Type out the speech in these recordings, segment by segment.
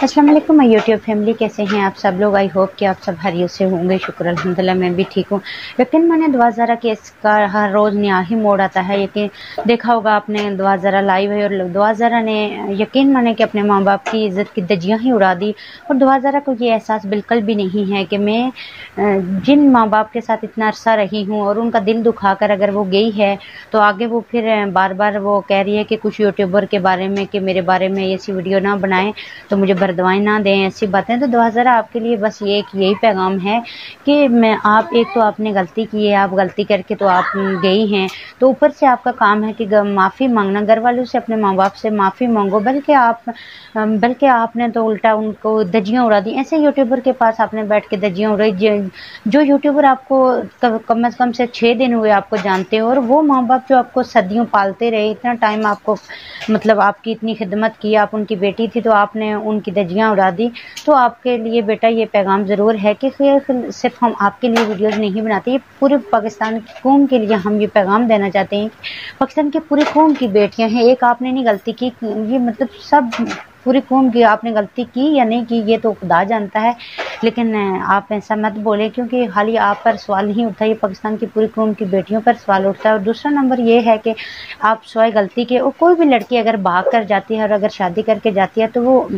अस्सलाम वालेकुम my YouTube family, कैसे हैं आप सब लोग। आई होप कि आप सब खैरियत से होंगे। शुक्र अल्हम्दुलिल्लाह, मैं भी ठीक हूँ। लेकिन मैंने दुआ ज़रा के इसका हर रोज़ नया ही मोड़ आता है। यकीन देखा होगा आपने, दुआ ज़रा लाइव है और दुआ ज़रा ने यकीन माने कि अपने माँ बाप की इज़्ज़त की धज्जियाँ ही उड़ा दी। और दुआ ज़रा को ये एहसास बिल्कुल भी नहीं है कि मैं जिन माँ बाप के साथ इतना अरसा रही हूँ और उनका दिल दुखा कर अगर वो गई है तो आगे वो फिर बार बार वो कह रही है कि कुछ यूट्यूबर के बारे में कि मेरे बारे में ऐसी वीडियो ना बनाएं तो मुझे बरदवाएं ना दें, ऐसी बातें। तो दुआ ज़रा आपके लिए बस ये एक यही पैगाम है कि मैं आप एक तो आपने गलती की है, आप गलती करके तो आप गई हैं, तो ऊपर से आपका काम है कि माफ़ी मांगना, घर वालों से अपने माँ बाप से माफ़ी मांगो। बल्कि आपने तो उल्टा उनको धज्जियाँ उड़ा दी। ऐसे यूट्यूबर के पास आपने बैठ के धज्जियाँ उड़ाई। जो यूट्यूबर आपको कम से कम से 6 दिन हुए आपको जानते हो, और वो माँ बाप जो आपको सदियों पालते रहे, इतना टाइम आपको मतलब आपकी इतनी खिदमत की, आप उनकी बेटी थी तो आपने उनकी धज्जियाँ उड़ा दी। तो आपके लिए बेटा ये पैगाम ज़रूर है कि सिर्फ हम आपके लिए वीडियोज़ नहीं बनाते, ये पूरे पाकिस्तान की कौम के लिए हम ये पैगाम देना चाहते हैं कि पाकिस्तान की पूरी कौम की बेटियां हैं। एक आपने नहीं गलती की, ये मतलब सब पूरी कौम की आपने गलती की या नहीं की ये तो खुदा जानता है। लेकिन आप ऐसा मत बोले, क्योंकि खाली आप पर सवाल नहीं उठता, ये पाकिस्तान की पूरी कौम की बेटियों पर सवाल उठता है। और दूसरा नंबर ये है कि आप स्वयं गलती के, और कोई भी लड़की अगर भाग कर जाती है और अगर शादी करके जाती है तो वो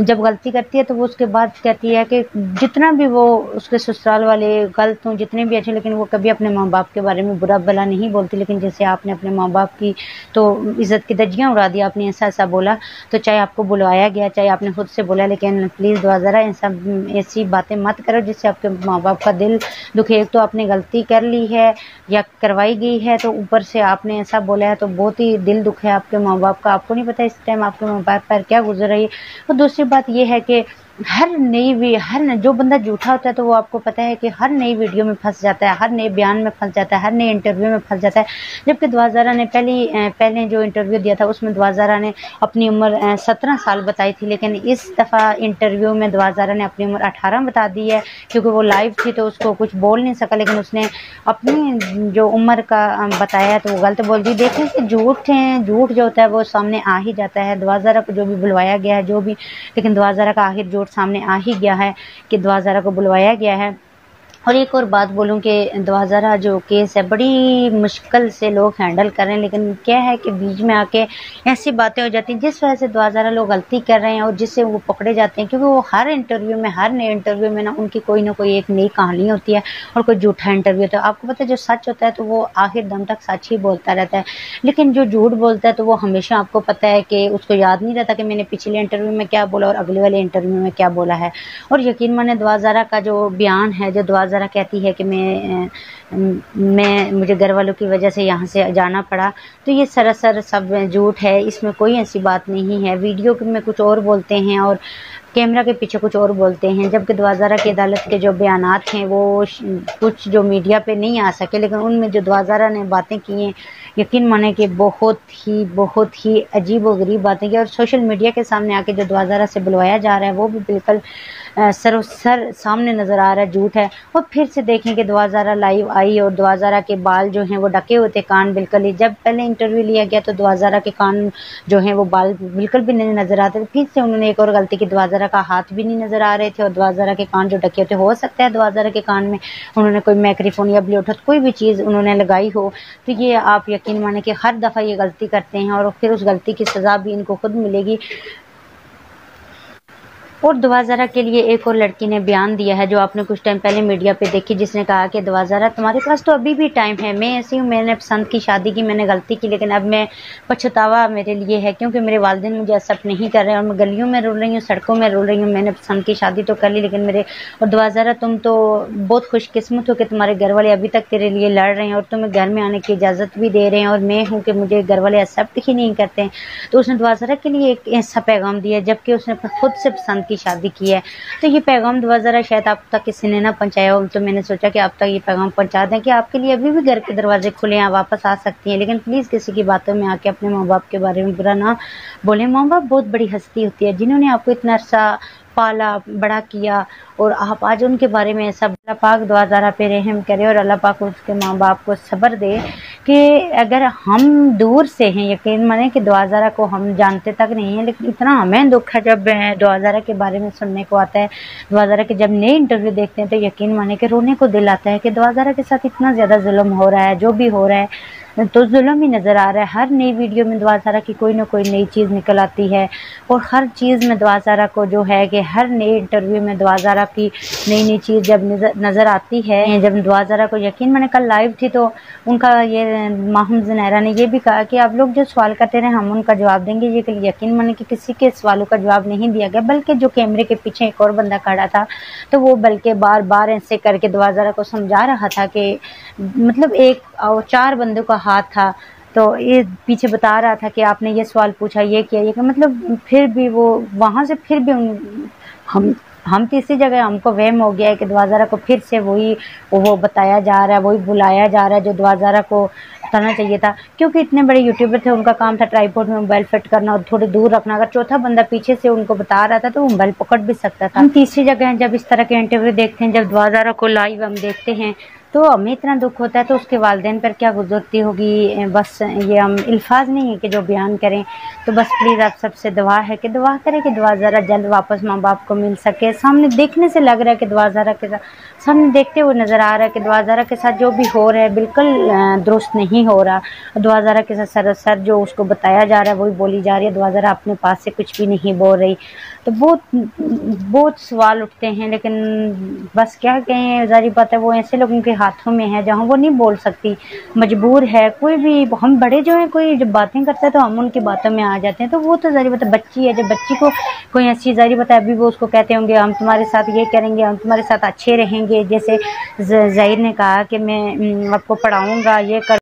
जब गलती करती है तो वो उसके बाद कहती है कि जितना भी वो उसके ससुराल वाले गलत हों, जितने भी अच्छे, लेकिन वो कभी अपने माँ बाप के बारे में बुरा भला नहीं बोलती। लेकिन जैसे आपने अपने माँ बाप की तो इज़्ज़त की धज्जियाँ उड़ा दी, आपने ऐसा बोला, तो चाहे आपको बुलवाया गया, चाहे आपने खुद से बोला, लेकिन प्लीज़ दुआ ज़रा ऐसी बातें मत करो जिससे आपके माँ बाप का दिल दुखे। एक तो आपने गलती कर ली है या करवाई गई है, तो ऊपर से आपने ऐसा बोला है, तो बहुत ही दिल दुख है आपके माँ बाप का। आपको नहीं पता इस टाइम आपके माँ बाप पर क्या गुजर रही है। और दूसरी बात यह है कि जो बंदा झूठा होता है तो वो आपको पता है कि हर नई वीडियो में फंस जाता है, हर नए बयान में फंस जाता है, हर नए इंटरव्यू में फंस जाता है। जबकि दुआ ज़रा ने पहले जो इंटरव्यू दिया था उसमें दुआ ज़रा ने अपनी उम्र 17 साल बताई थी, लेकिन इस दफ़ा इंटरव्यू में दुआ ज़रा ने अपनी उम्र 18 बता दी है। क्योंकि वो लाइव थी तो उसको कुछ बोल नहीं सका, लेकिन उसने अपनी जो उम्र का बताया तो वो गलत बोल दी। देखें कि झूठ जो होता है वो सामने आ ही जाता है। दुआ ज़रा को जो भी बुलवाया गया है, जो भी, लेकिन दुआ ज़रा का आखिर झूठ सामने आ ही गया है कि दुआ ज़रा को बुलवाया गया है। और एक और बात बोलूं कि दुआ ज़रा जो केस है बड़ी मुश्किल से लोग हैंडल कर रहे हैं, लेकिन क्या है कि बीच में आके ऐसी बातें हो जाती हैं जिस वजह से दुआ ज़रा लोग गलती कर रहे हैं और जिससे वो पकड़े जाते हैं। क्योंकि वो हर नए इंटरव्यू में ना उनकी कोई ना कोई एक नई कहानी होती है और कोई झूठा इंटरव्यू होता है। आपको पता है जो सच होता है तो वो आखिर दम तक सच ही बोलता रहता है, लेकिन जो झूठ बोलता है तो वो हमेशा आपको पता है कि उसको याद नहीं रहता कि मैंने पिछले इंटरव्यू में क्या बोला और अगले वाले इंटरव्यू में क्या बोला है। और यकीन माने दुआ ज़रा का जो बयान है, जो दुआ ज़रा कहती है कि मुझे घर वालों की वजह से यहाँ से जाना पड़ा, तो ये सरासर सब झूठ है। इसमें कोई ऐसी बात नहीं है। वीडियो में कुछ और बोलते हैं और कैमरा के पीछे कुछ और बोलते हैं। जबकि दुआ ज़रा की अदालत के जो बयानात हैं वो कुछ जो मीडिया पे नहीं आ सके, लेकिन उनमें जो दुआ ज़रा ने बातें की हैं, यकीन माने कि बहुत ही अजीब व गरीब बातें की। और सोशल मीडिया के सामने आके जो दुआ ज़रा से बुलवाया जा रहा है वो भी बिल्कुल सरोसर सामने नज़र आ रहा है, झूठ है। और फिर से देखें कि दुआ ज़रा लाइव आई और दुआ ज़रा के बाल जो हैं वो ढके हुए थे, कान बिल्कुल ही। जब पहले इंटरव्यू लिया गया तो दुआ ज़रा के कान जो हैं वो बाल बिल्कुल भी नहीं नज़र आते थे। फिर से उन्होंने एक और गलती की, दुआ ज़रा का हाथ भी नहीं नज़र आ रहे थे और दुआ ज़रा के कान जो ढके होते, हो सकता है दुआ ज़रा के कान में उन्होंने कोई माइक्रोफोन या ब्लूटूथ कोई भी चीज़ उन्होंने लगाई हो। तो ये आप यकीन माने कि हर दफ़ा ये गलती करते हैं और फिर उस गलती की सज़ा भी इनको खुद मिलेगी। और दुआ ज़रा के लिए एक और लड़की ने बयान दिया है जो आपने कुछ टाइम पहले मीडिया पे देखी, जिसने कहा कि दुआ ज़रा तुम्हारे पास तो अभी भी टाइम है, मैं ऐसी हूँ, मैंने पसंद की शादी की, मैंने गलती की, लेकिन अब मैं पछतावा मेरे लिए है क्योंकि मेरे वालिदैन मुझे एक्सेप्ट नहीं कर रहे और मैं गलियों में रोल रही हूँ, सड़कों में रोल रही हूँ। मैंने पसंद की शादी तो कर ली, लेकिन मेरे, और दुआ ज़रा तुम तो बहुत खुशकिस्मत हो कि तुम्हारे घर वाले अभी तक तेरे लिए लड़ रहे हैं और तुम्हें घर में आने की इजाज़त भी दे रहे हैं, और मैं हूँ कि मुझे घर वाले एक्सेप्ट ही नहीं करते हैं। तो उसने दुआ ज़रा के लिए एक ऐसा पैगाम दिया जबकि उसने खुद से पसंद की शादी की है। तो ये पैगाम दुआ ज़रा शायद आप तक किसी ने ना पहुंचाया हो, तो मैंने सोचा कि आप तक ये पैगाम पहुंचा दें कि आपके लिए अभी भी घर के दरवाजे खुले हैं, आप वापस आ सकती हैं। लेकिन प्लीज़ किसी की बातों में आके अपने माँ बाप के बारे में बुरा ना बोलें। माँ बाप बहुत बड़ी हस्ती होती है जिन्होंने आपको इतना अरसा पाला बड़ा किया, और आप आज उनके बारे में ऐसा। अल्लाह पाक दुआ ज़रा पे रहम करे और अल्लाह पाक उसके माँ बाप को सब्र दे कि अगर हम दूर से हैं, यकीन माने कि दुआ ज़रा को हम जानते तक नहीं हैं, लेकिन इतना हमें दुख है जब दुआ ज़रा के बारे में सुनने को आता है। दुआ ज़रा के जब नए इंटरव्यू देखते हैं तो यकीन माने कि रोने को दिल आता है कि दुआ ज़रा के साथ इतना ज़्यादा जुल्म हो रहा है, जो भी हो रहा है तो जुल्म ही नज़र आ रहा है। हर नई वीडियो में दुआ ज़रा की कोई ना कोई नई चीज़ निकल आती है और हर चीज़ में दुआ ज़रा को जो है कि हर नए इंटरव्यू में दुआ ज़रा की नई नई चीज़ जब नज़र आती है। जब दुआ ज़रा को यकीन मैंने कल लाइव थी तो उनका ये माहूम ज़ुनैरा ने ये भी कहा कि आप लोग जो सवाल करते रहे हम उनका जवाब देंगे। ये यकीन मैंने कि किसी के सवालों का जवाब नहीं दिया गया, बल्कि जो कैमरे के पीछे एक और बंदा खड़ा था तो वो बल्कि बार बार ऐसे करके दुआ ज़रा को समझा रहा था कि मतलब एक और 4 बंदों का हाथ था तो ये पीछे बता रहा था कि आपने ये सवाल पूछा, ये किया, ये मतलब फिर भी वो वहाँ से फिर भी हम तीसरी जगह हमको वहम हो गया है कि दुआ ज़रा को फिर से वही वो बताया जा रहा है, वही बुलाया जा रहा है जो दुआ ज़रा को करना चाहिए था। क्योंकि इतने बड़े यूट्यूबर थे, उनका काम था ट्राइपॉड में मोबाइल फिट करना और थोड़ी दूर रखना। अगर चौथा बंदा पीछे से उनको बता रहा था तो वो मोबाइल पकड़ भी सकता था। हम तीसरी जगह जब इस तरह के इंटरव्यू देखते हैं, जब दुआ ज़रा को लाइव हम देखते हैं तो हमें इतना दुख होता है तो उसके वालिदैन पर क्या गुजरती होगी, बस ये हम अल्फाज नहीं है कि जो बयान करें। तो बस प्लीज़ आप सबसे दुआ है कि दुआ करें कि दुआ ज़रा जल्द वापस माँ बाप को मिल सके। सामने देखने से लग रहा है कि दुआ ज़रा के साथ सामने देखते हुए नज़र आ रहा है कि दुआ ज़रा के साथ जो भी हो रहा है बिल्कुल दुरुस्त नहीं हो रहा। दुआ ज़रा के साथ सरासर जो उसको बताया जा रहा है वही बोली जा रही है। दुआ ज़रा अपने पास से कुछ भी नहीं बोल रही। तो बहुत सवाल उठते हैं, लेकिन बस क्या कहें, ज़ाहिर बात है वो ऐसे लोगों के हाथों में है जहाँ वो नहीं बोल सकती, मजबूर है। कोई भी हम बड़े जो हैं कोई जब बातें करता है तो हम उनकी बातों में आ जाते हैं। तो वो तो ज़ाहिर बात है बच्ची है, जब बच्ची को कोई ऐसी ज़ाहिर बात है अभी वो उसको कहते होंगे हम तुम्हारे साथ ये करेंगे, हम तुम्हारे साथ अच्छे रहेंगे। जैसे ज़ाहिर ने कहा कि मैं आपको पढ़ाऊँगा, ये कर